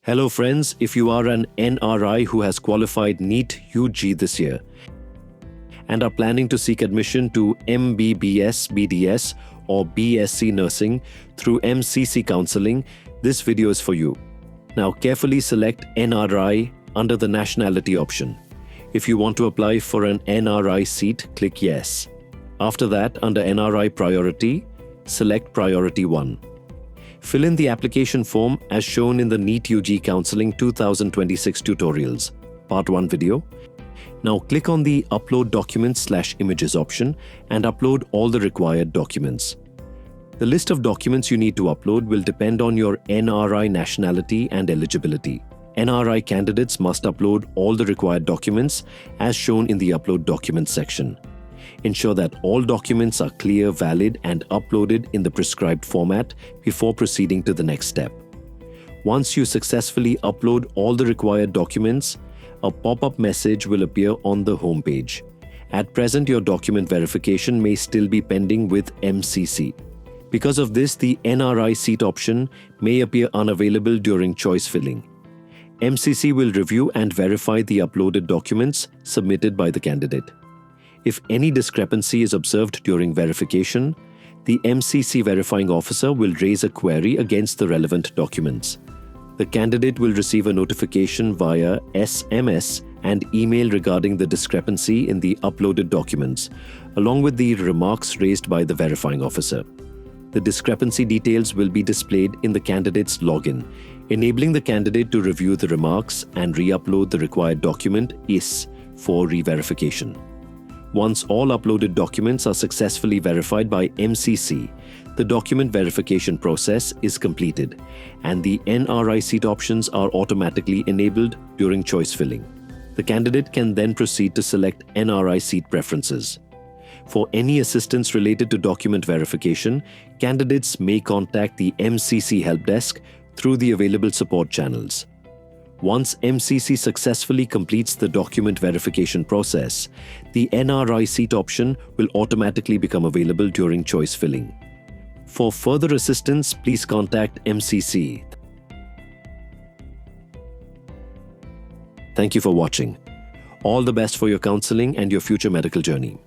Hello friends, if you are an NRI who has qualified NEET UG this year and are planning to seek admission to MBBS, BDS or BSc Nursing through MCC Counselling, this video is for you. Now carefully select NRI under the nationality option. If you want to apply for an NRI seat, click Yes. After that, under NRI Priority, select Priority 1. Fill in the application form as shown in the NEET UG Counselling 2026 tutorials, Part 1 video. Now click on the Upload Documents/Images option and upload all the required documents. The list of documents you need to upload will depend on your NRI nationality and eligibility. NRI candidates must upload all the required documents as shown in the Upload Documents section. Ensure that all documents are clear, valid, and uploaded in the prescribed format before proceeding to the next step. Once you successfully upload all the required documents, a pop-up message will appear on the home page. At present, your document verification may still be pending with MCC. Because of this, the NRI seat option may appear unavailable during choice filling. MCC will review and verify the uploaded documents submitted by the candidate. If any discrepancy is observed during verification, the MCC verifying officer will raise a query against the relevant documents. The candidate will receive a notification via SMS and email regarding the discrepancy in the uploaded documents, along with the remarks raised by the verifying officer. The discrepancy details will be displayed in the candidate's login, enabling the candidate to review the remarks and re-upload the required document IS for re-verification. Once all uploaded documents are successfully verified by MCC, the document verification process is completed, and the NRI seat options are automatically enabled during choice filling. The candidate can then proceed to select NRI seat preferences. For any assistance related to document verification, candidates may contact the MCC help desk through the available support channels. Once MCC successfully completes the document verification process, the NRI seat option will automatically become available during choice filling. For further assistance, please contact MCC. Thank you for watching. All the best for your counseling and your future medical journey.